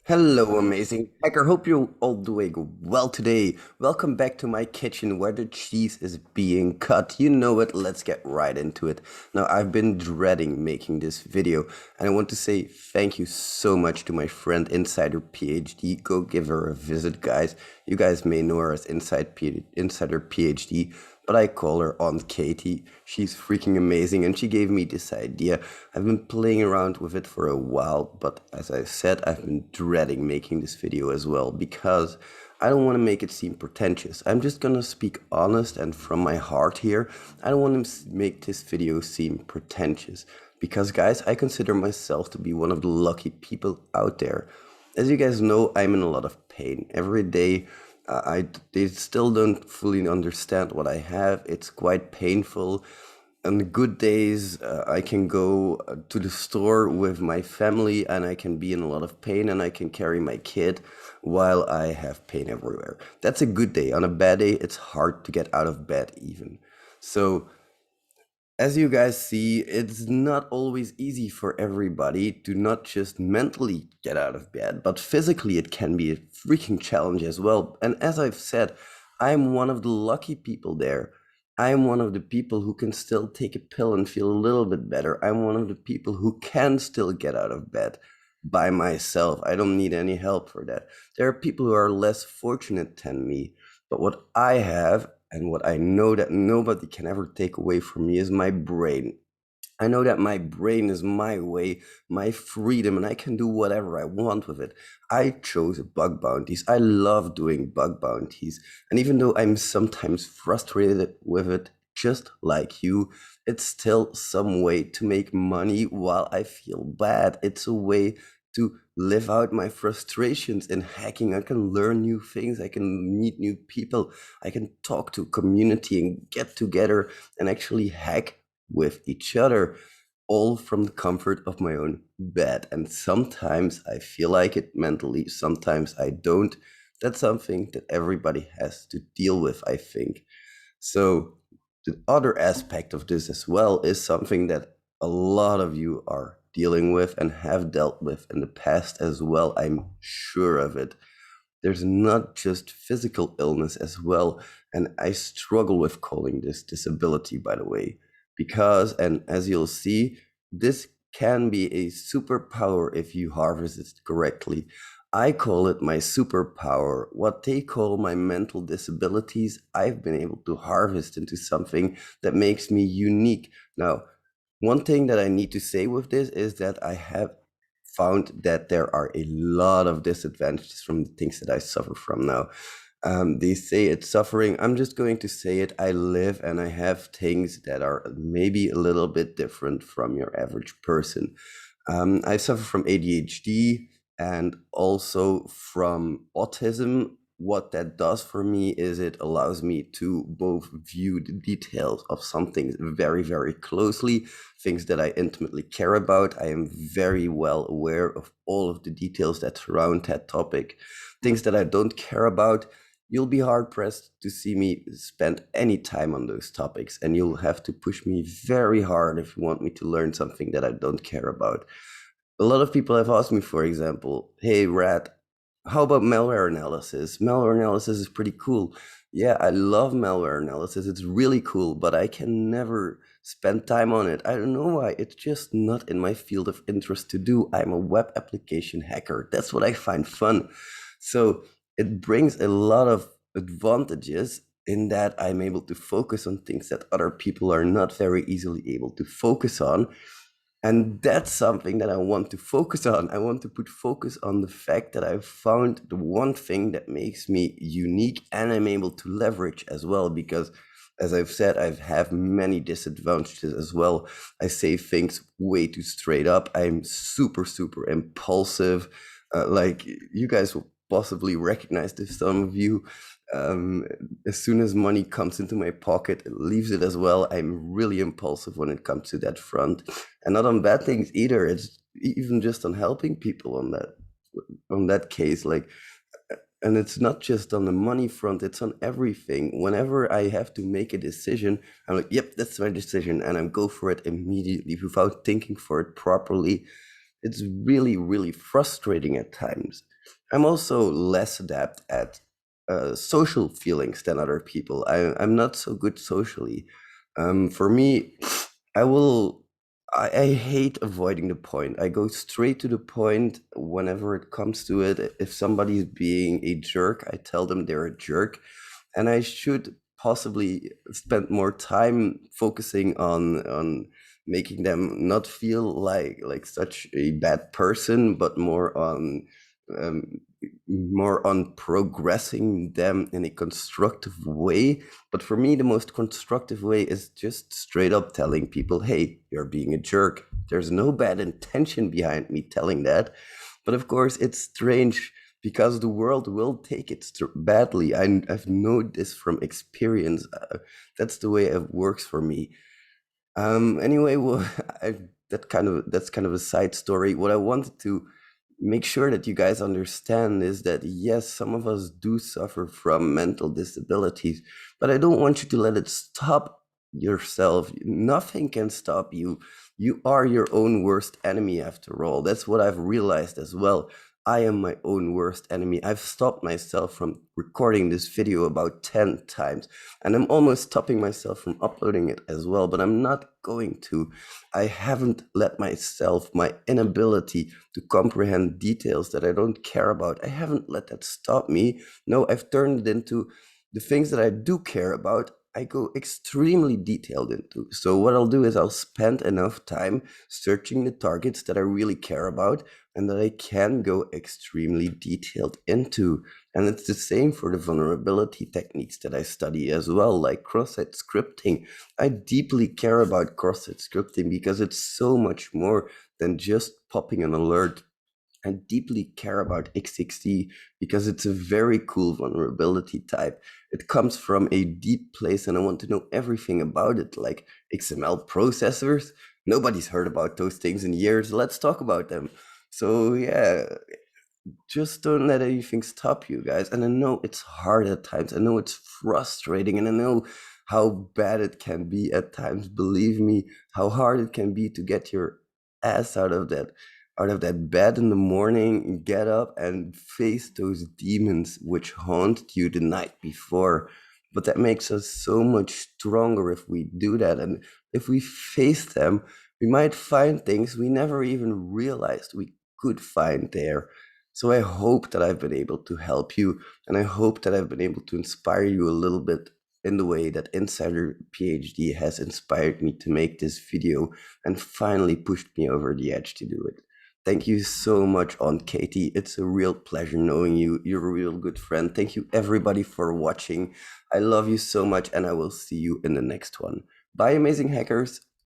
Hello, amazing hacker. Hope you're all doing well today. Welcome back to my kitchen where the cheese is being cut. You know it, let's get right into it. Now, I've been dreading making this video, and I want to say thank you so much to my friend Insider PhD. Go give her a visit, guys. You guys may know her as Insider PhD, but I call her Aunt Katie. She's freaking amazing, and she gave me this idea. I've been playing around with it for a while, but as I said, I've been dreading making this video as well because I don't want to make it seem pretentious. I'm just gonna speak honest and from my heart here. I don't want to make this video seem pretentious because, guys, I consider myself to be one of the lucky people out there. As you guys know, I'm in a lot of pain every day. They still don't fully understand what I have. It's quite painful. On good days, I can go to the store with my family and I can be in a lot of pain and I can carry my kid while I have pain everywhere. That's a good day. On a bad day, it's hard to get out of bed even. So as you guys see, it's not always easy for everybody to not just mentally get out of bed, but physically it can be a freaking challenge as well. And as I've said, I'm one of the lucky people there. I'm one of the people who can still take a pill and feel a little bit better. I'm one of the people who can still get out of bed by myself. I don't need any help for that. There are people who are less fortunate than me, but what I have and what I know that nobody can ever take away from me is my brain. I know that my brain is my way, my freedom, and I can do whatever I want with it. I chose bug bounties. I love doing bug bounties. And even though I'm sometimes frustrated with it, just like you, it's still some way to make money while I feel bad. It's a way to live out my frustrations in hacking. I can learn new things. I can meet new people. I can talk to community and get together and actually hack with each other, all from the comfort of my own bed. And sometimes I feel like it mentally, sometimes I don't. That's something that everybody has to deal with, I think. So, the other aspect of this as well is something that a lot of you are dealing with and have dealt with in the past as well. I'm sure of it. There's not just physical illness as well. And I struggle with calling this disability, by the way, because, and as you'll see, this can be a superpower if you harvest it correctly. I call it my superpower. What they call my mental disabilities, I've been able to harvest into something that makes me unique. Now, one thing that I need to say with this is that I have found that there are a lot of disadvantages from the things that I suffer from now. They say it's suffering. I'm just going to say it. I live and I have things that are maybe a little bit different from your average person. I suffer from ADHD and also from autism. What that does for me is it allows me to both view the details of some things very, very closely, things that I intimately care about. I am very well aware of all of the details that surround that topic. Things that I don't care about, you'll be hard pressed to see me spend any time on those topics, and you'll have to push me very hard if you want me to learn something that I don't care about. A lot of people have asked me, for example, hey, Rat, how about malware analysis? Malware analysis is pretty cool. Yeah, I love malware analysis. It's really cool, but I can never spend time on it. I don't know why. It's just not in my field of interest to do. I'm a web application hacker. That's what I find fun. So it brings a lot of advantages in that I'm able to focus on things that other people are not very easily able to focus on. And that's something that I want to focus on. I want to put focus on the fact that I've found the one thing that makes me unique and I'm able to leverage as well. Because as I've said, I have many disadvantages as well. I say things way too straight up. I'm super, super impulsive. Like you guys will possibly recognize this, some of you. Um, as soon as money comes into my pocket, it leaves it as well. I'm really impulsive when it comes to that front, and not on bad things either. It's even just on helping people on that case. Like, and it's not just on the money front; it's on everything. Whenever I have to make a decision, I'm like, "Yep, that's my decision," and I go for it immediately without thinking for it properly. It's really, really frustrating at times. I'm also less adept at social feelings than other people. I'm not so good socially. For me, I will. I hate avoiding the point. I go straight to the point whenever it comes to it. If somebody's being a jerk, I tell them they're a jerk, and I should possibly spend more time focusing on making them not feel like such a bad person, but um, more on progressing them in a constructive way. But for me, the most constructive way is just straight up telling people, hey, you're being a jerk. There's no bad intention behind me telling that. But of course, it's strange because the world will take it badly. I've known this from experience. That's the way it works for me. Anyway, well, that's kind of a side story. What I wanted to make sure that you guys understand is that yes, some of us do suffer from mental disabilities, but I don't want you to let it stop yourself. Nothing can stop you. You are your own worst enemy after all. That's what I've realized as well. I am my own worst enemy. I've stopped myself from recording this video about 10 times, and I'm almost stopping myself from uploading it as well, but I'm not going to. I haven't let myself, my inability to comprehend details that I don't care about, I haven't let that stop me. No, I've turned it into the things that I do care about. I go extremely detailed into. So, what I'll do is I'll spend enough time searching the targets that I really care about and that I can go extremely detailed into. And it's the same for the vulnerability techniques that I study as well, like cross-site scripting. I deeply care about cross-site scripting because it's so much more than just popping an alert. I deeply care about XXD because it's a very cool vulnerability type. It comes from a deep place and I want to know everything about it, like XML processors. Nobody's heard about those things in years. Let's talk about them. So, yeah, just don't let anything stop you guys. And I know it's hard at times. I know it's frustrating and I know how bad it can be at times. Believe me, how hard it can be to get your ass out of that bed in the morning, get up and face those demons which haunted you the night before. But that makes us so much stronger if we do that. And if we face them, we might find things we never even realized we could find there. So I hope that I've been able to help you, and I hope that I've been able to inspire you a little bit in the way that Insider PhD has inspired me to make this video and finally pushed me over the edge to do it. Thank you so much, Aunt Katie. It's a real pleasure knowing you. You're a real good friend. Thank you, everybody, for watching. I love you so much, and I will see you in the next one. Bye, amazing hackers.